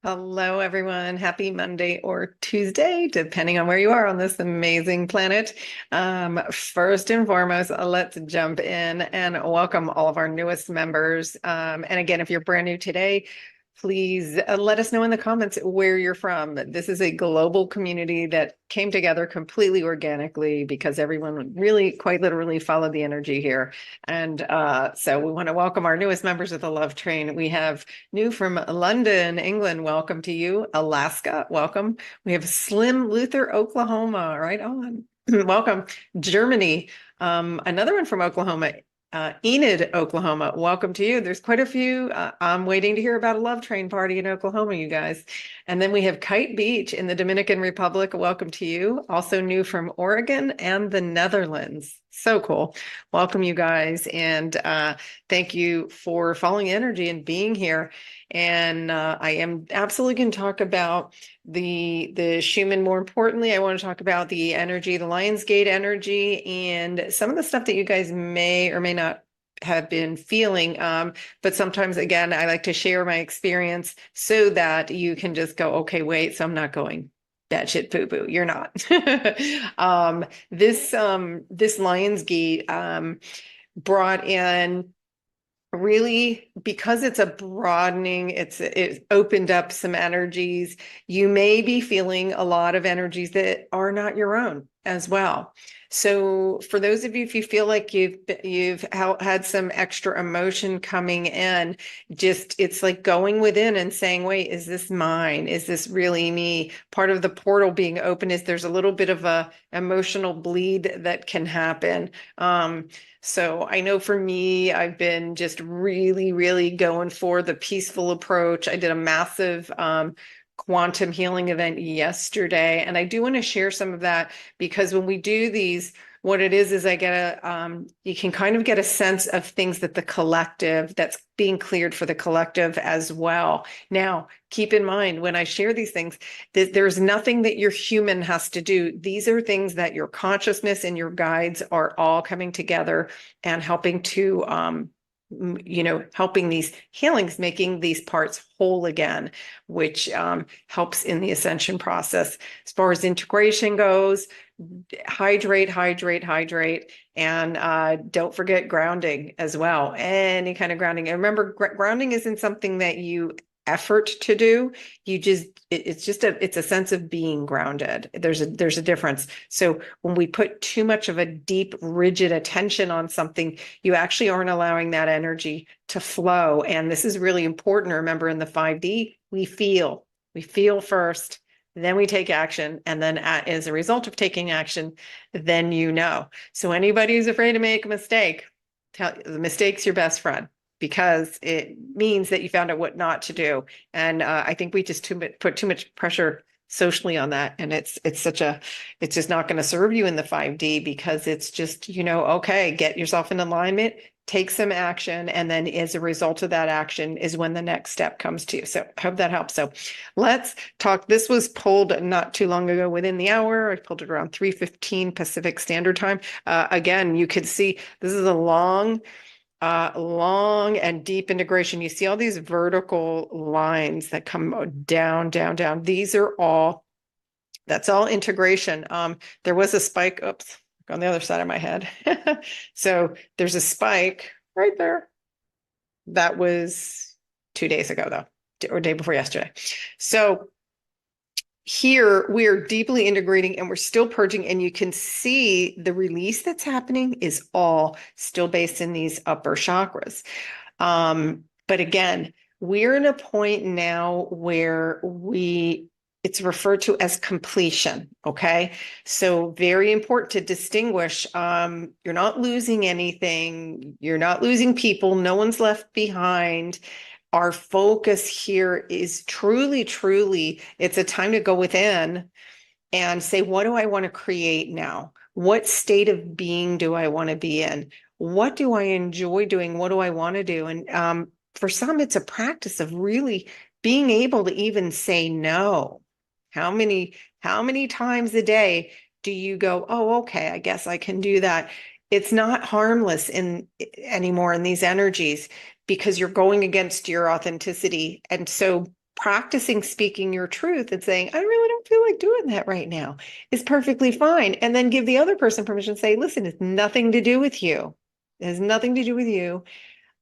Hello, everyone. Happy Monday or Tuesday, depending on where you are on this amazing planet. First and foremost, let's jump in and welcome all of our newest members. And again, if you're brand new today, please let us know in the comments where you're from. This is a global community that came together completely organically because everyone really quite literally followed the energy here. And so we want to welcome our newest members of the Love Train. We have new from London, England. Welcome to you. Alaska, welcome. We have Slim Luther, Oklahoma. Right on. Welcome. Germany. Another one from Oklahoma. Enid, Oklahoma. Welcome to you. There's quite a few. I'm waiting to hear about a love train party in Oklahoma, you guys. And then we have Kite Beach in the Dominican Republic. Welcome to you. Also new from Oregon and the Netherlands. So cool. Welcome, you guys. And thank you for following energy and being here. And I am absolutely going to talk about the Schumann. More importantly, I want to talk about the energy, the Lionsgate energy, and some of the stuff that you guys may or may not have been feeling. But sometimes, again, I like to share my experience so that you can just go, okay, wait, so I'm not going batshit poo-poo. You're not. This Lionsgate brought in really, because it's a broadening, it opened up some energies. You may be feeling a lot of energies that are not your own as well. So for those of you, if you feel like you've had some extra emotion coming in, just it's like going within and saying, wait, is this mine? Is this really me? Part of the portal being open is there's a little bit of a emotional bleed that can happen. So I know for me, I've been just really, really going for the peaceful approach. I did a massive quantum healing event yesterday, and I do want to share some of that because when we do these, what it is I get you can kind of get a sense of things that the collective, that's being cleared for the collective as well. Now, keep in mind when I share these things, there's nothing that your human has to do. These are things that your consciousness and your guides are all coming together and helping to helping these healings, making these parts whole again, which helps in the ascension process. As far as integration goes, hydrate, hydrate, hydrate, and don't forget grounding as well. Any kind of grounding. And remember, grounding isn't something that you effort to do. You just it's a sense of being grounded. There's a difference. So when we put too much of a deep, rigid attention on something, you actually aren't allowing that energy to flow. And this is really important. Remember, in the 5D, we feel first, then we take action. And then as a result of taking action, then you know. So anybody who's afraid to make a mistake, the mistake's your best friend because it means that you found out what not to do. And I think we just put too much pressure socially on that. And it's just not going to serve you in the 5D because it's just, okay, get yourself in alignment, take some action. And then as a result of that action is when the next step comes to you. So I hope that helps. So let's talk. This was pulled not too long ago within the hour. I pulled it around 3:15 Pacific Standard Time. Again, you could see this is a long and deep integration. You see all these vertical lines that come down, down, down. That's all integration. There was a spike, oops, on the other side of my head. So there's a spike right there. That was 2 days ago though, or day before yesterday. So here we are deeply integrating and we're still purging, and you can see the release that's happening is all still based in these upper chakras. But again, we're in a point now where it's referred to as completion. Okay. So very important to distinguish. You're not losing anything. You're not losing people. No one's left behind. Our focus here is truly, truly, it's a time to go within and say, what do I want to create now? What state of being do I want to be in? What do I enjoy doing? What do I want to do? And for some, it's a practice of really being able to even say no. How many times a day do you go, oh, okay, I guess I can do that? It's not harmless anymore in these energies because you're going against your authenticity. And so practicing speaking your truth and saying, I really don't feel like doing that right now is perfectly fine. And then give the other person permission to say, listen, it's nothing to do with you. It has nothing to do with you.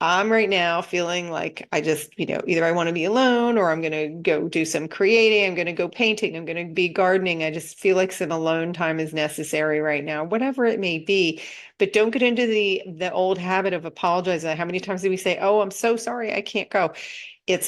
I'm right now feeling like I just, either I want to be alone or I'm going to go do some creating. I'm going to go painting. I'm going to be gardening. I just feel like some alone time is necessary right now, whatever it may be. But don't get into the old habit of apologizing. How many times do we say, oh, I'm so sorry, I can't go?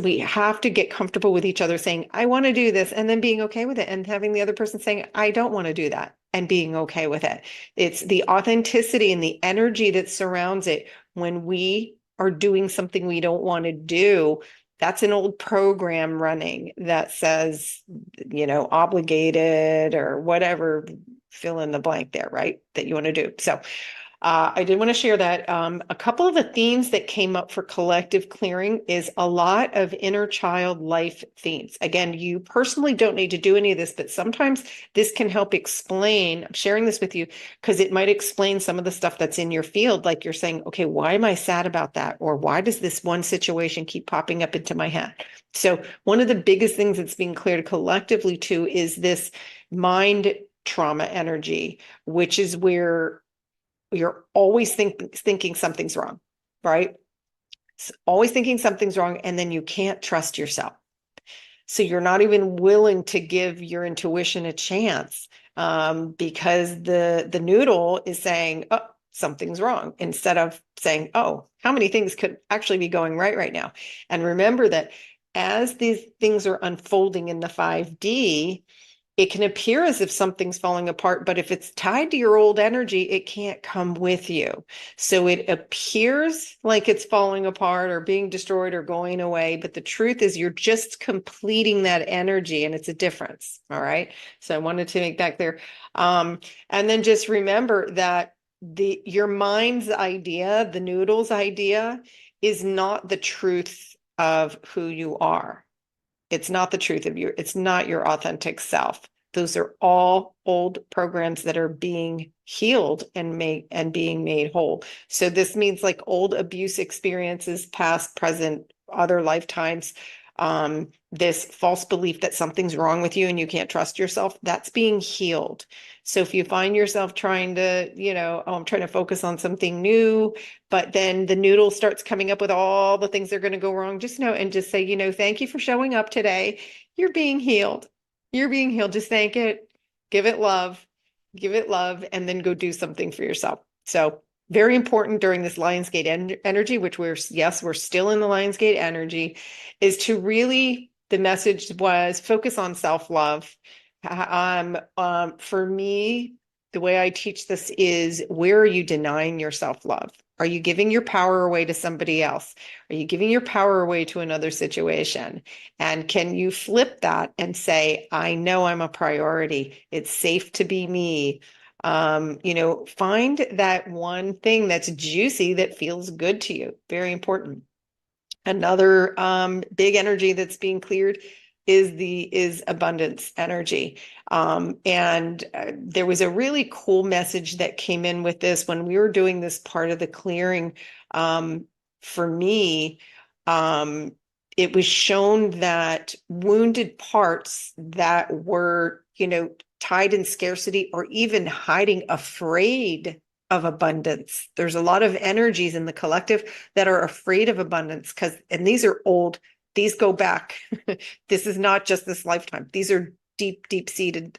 We have to get comfortable with each other saying, I want to do this, and then being okay with it, and having the other person saying, I don't want to do that, and being okay with it. It's the authenticity and the energy that surrounds it when we are doing something we don't want to do. That's an old program running that says, obligated or whatever, fill in the blank there, right? That you want to do. So I did want to share that. A couple of the themes that came up for collective clearing is a lot of inner child life themes. Again, you personally don't need to do any of this, but sometimes this can help explain. I'm sharing this with you because it might explain some of the stuff that's in your field. Like you're saying, okay, why am I sad about that? Or why does this one situation keep popping up into my head? So one of the biggest things that's being cleared collectively too is this mind trauma energy, which is where you're always thinking something's wrong, right? Always thinking something's wrong, and then you can't trust yourself. So you're not even willing to give your intuition a chance because the noodle is saying, oh, something's wrong, instead of saying, oh, how many things could actually be going right now? And remember that as these things are unfolding in the 5D, it can appear as if something's falling apart, but if it's tied to your old energy, it can't come with you. So it appears like it's falling apart or being destroyed or going away, but the truth is you're just completing that energy, and it's a difference. All right. So I wanted to make that clear. And then just remember that your mind's idea, the noodle's idea, is not the truth of who you are. It's not the truth of you. It's not your authentic self. Those are all old programs that are being healed and being made whole. So this means like old abuse experiences, past, present, other lifetimes, this false belief that something's wrong with you and you can't trust yourself, that's being healed. So if you find yourself trying to, oh, I'm trying to focus on something new, but then the noodle starts coming up with all the things that are going to go wrong, just know and just say, thank you for showing up today. You're being healed. You're being healed. Just thank it, give it love, and then go do something for yourself. So very important during this Lionsgate energy, which we're still in the Lionsgate energy, is to really, the message was focus on self-love. For me, the way I teach this is, where are you denying your self-love? Are you giving your power away to somebody else? Are you giving your power away to another situation? And can you flip that and say, I know I'm a priority. It's safe to be me. Find that one thing that's juicy that feels good to you. Very important. Another big energy that's being cleared is abundance energy. And there was a really cool message that came in with this when we were doing this part of the clearing. For me, it was shown that wounded parts that were, tied in scarcity or even hiding, afraid of abundance. There's a lot of energies in the collective that are afraid of abundance and these are old, these go back. This is not just this lifetime. These are deep seated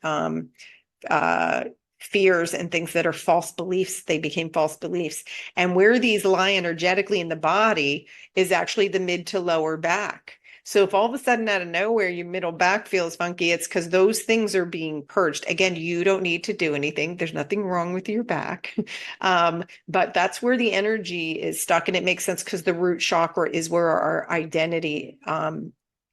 fears and things that are false beliefs. They became false beliefs. And where these lie energetically in the body is actually the mid to lower back. So if all of a sudden out of nowhere your middle back feels funky, it's because those things are being purged. Again, you don't need to do anything. There's nothing wrong with your back. But that's where the energy is stuck. And it makes sense because the root chakra is where our identity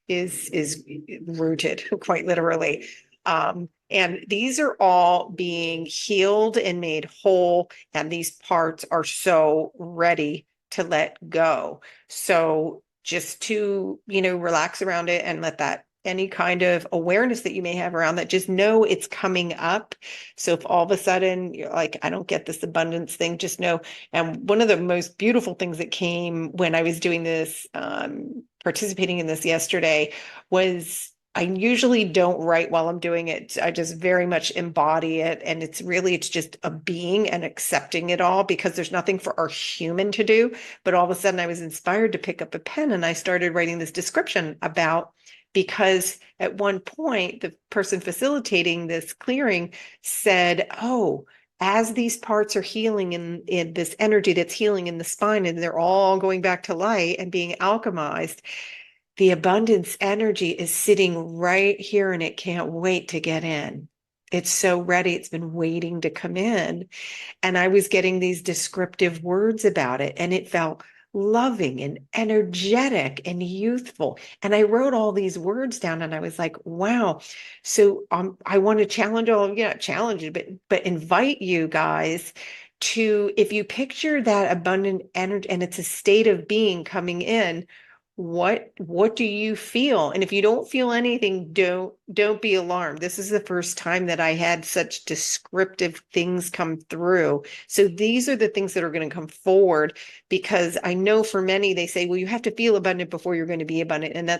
is rooted, quite literally. And these are all being healed and made whole. And these parts are so ready to let go. So just to, relax around it and let that any kind of awareness that you may have around that, just know it's coming up. So if all of a sudden you're like, I don't get this abundance thing, just know. And one of the most beautiful things that came when I was doing this, participating in this yesterday, was I usually don't write while I'm doing it. I just very much embody it. And it's just a being and accepting it all, because there's nothing for our human to do. But all of a sudden I was inspired to pick up a pen and I started writing this description about, because at one point the person facilitating this clearing said, oh, as these parts are healing in this energy that's healing in the spine, and they're all going back to light and being alchemized, the abundance energy is sitting right here and it can't wait to get in. It's so ready. It's been waiting to come in. And I was getting these descriptive words about it, and it felt loving and energetic and youthful. And I wrote all these words down and I was like, wow. So I want to challenge challenge it, but invite you guys to, if you picture that abundant energy and it's a state of being coming in, what do you feel? And if you don't feel anything, don't be alarmed. This is the first time that I had such descriptive things come through. So these are the things that are going to come forward, because I know for many, they say, well, you have to feel abundant before you're going to be abundant. And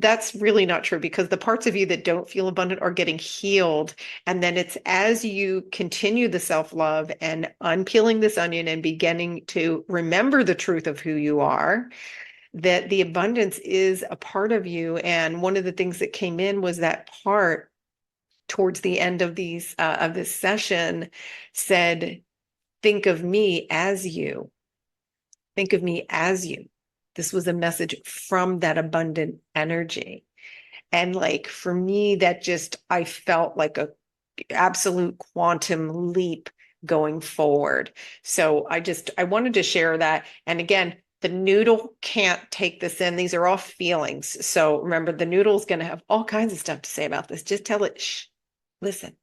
that's really not true, because the parts of you that don't feel abundant are getting healed. And then it's as you continue the self-love and unpeeling this onion and beginning to remember the truth of who you are, that the abundance is a part of you. And one of the things that came in was that part towards the end of this session said, think of me as you. Think of me as you. This was a message from that abundant energy. And like, for me, that just, I felt like a absolute quantum leap going forward. So I wanted to share that. And again, the noodle can't take this in. These are all feelings. So remember, the noodle's going to have all kinds of stuff to say about this. Just tell it, shh, listen,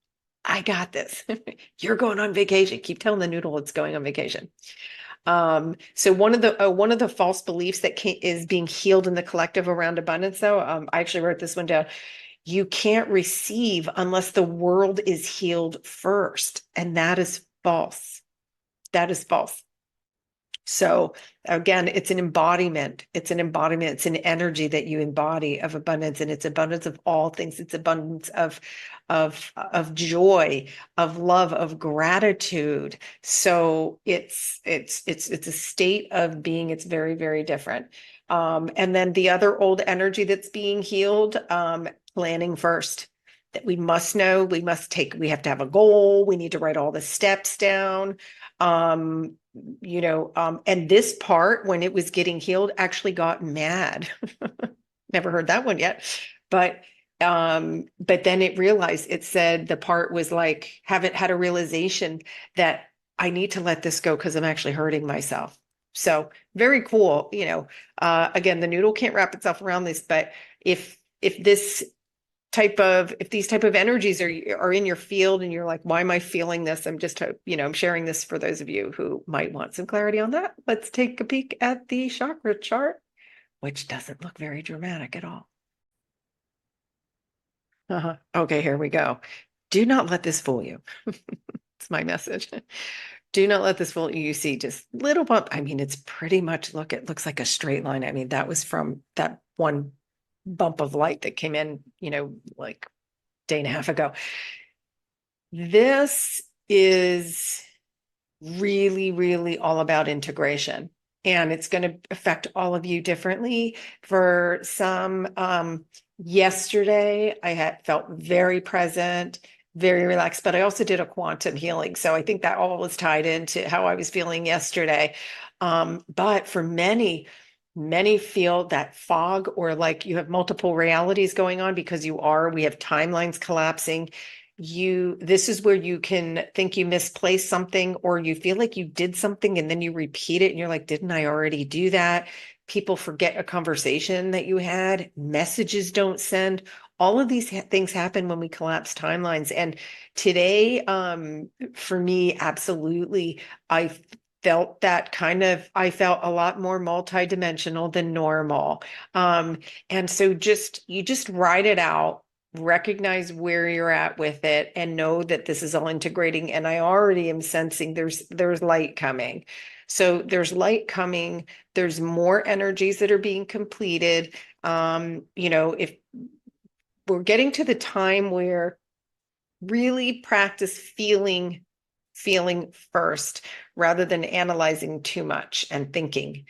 I got this. You're going on vacation. Keep telling the noodle it's going on vacation. So one of the false beliefs that is being healed in the collective around abundance, though, I actually wrote this one down. You can't receive unless the world is healed first. And that is false. That is false. So again, it's an embodiment. It's an embodiment. It's an energy that you embody of abundance, and it's abundance of all things. It's abundance of joy, of love, of gratitude. So it's a state of being. It's very, very different. And then the other old energy that's being healed, planning first. That we must know, we have to have a goal. We need to write all the steps down. And this part, when it was getting healed, actually got mad. Never heard that one yet. But then it realized, it said the part was like, haven't had a realization that I need to let this go because I'm actually hurting myself. So very cool. Again, the noodle can't wrap itself around this, but if these type of energies are in your field and you're like, why am I feeling this? I'm sharing this for those of you who might want some clarity on that. Let's take a peek at the chakra chart, which doesn't look very dramatic at all. Okay, here we go. Do not let this fool you. It's my message. Do not let this fool you. You see just little bump. I mean, it's pretty much, it looks like a straight line. I mean, that was from that one bump of light that came in, like a day and a half ago. This is really, really all about integration, and it's going to affect all of you differently. For some, yesterday I had felt very present, very relaxed, but I also did a quantum healing. So I think that all was tied into how I was feeling yesterday. But for many feel that fog, or like you have multiple realities going on, because we have timelines collapsing. This is where you can think you misplaced something, or you feel like you did something and then you repeat it and you're like, didn't I already do that? People forget a conversation that you had, messages don't send. All of these things happen when we collapse timelines. And today, for me, absolutely, I felt that kind of, I felt a lot more multidimensional than normal. And so you just ride it out, recognize where you're at with it, and know that this is all integrating. And I already am sensing there's light coming. So there's light coming, there's more energies that are being completed. If we're getting to the time where really practice feeling first rather than analyzing too much and thinking.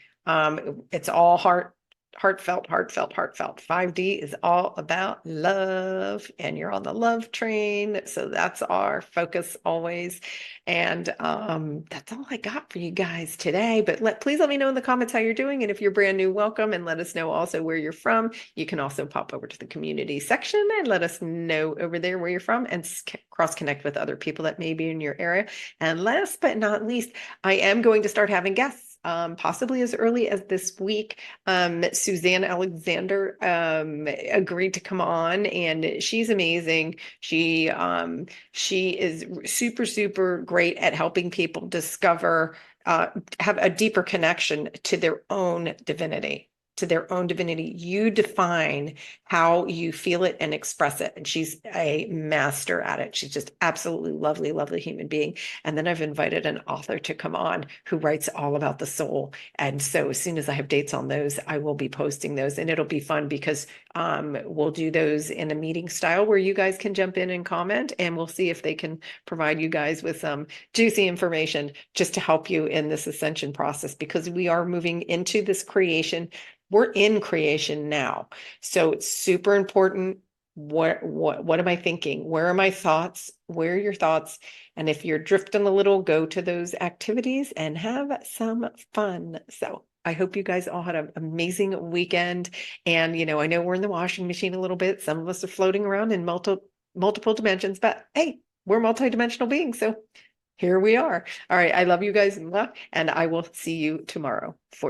It's all heartfelt. 5D is all about love, and you're on the love train. So that's our focus always. And that's all I got for you guys today. But please let me know in the comments how you're doing. And if you're brand new, welcome, and let us know also where you're from. You can also pop over to the community section and let us know over there where you're from, and cross connect with other people that may be in your area. And last but not least, I am going to start having guests. Possibly as early as this week. Suzanne Alexander agreed to come on, and she's amazing. She is super, super great at helping people discover, have a deeper connection to their own divinity. To their own divinity. You define how you feel it and express it. And she's a master at it. She's just absolutely lovely, lovely human being. And then I've invited an author to come on who writes all about the soul. And so as soon as I have dates on those, I will be posting those, and it'll be fun because we'll do those in a meeting style where you guys can jump in and comment, and we'll see if they can provide you guys with some juicy information just to help you in this ascension process, because we are moving into this creation. We're in creation now. So it's super important. What am I thinking? Where are my thoughts? Where are your thoughts? And if you're drifting a little, go to those activities and have some fun. So I hope you guys all had an amazing weekend. And, I know we're in the washing machine a little bit. Some of us are floating around in multiple dimensions, but hey, we're multidimensional beings. So here we are. All right. I love you guys, and I will see you tomorrow for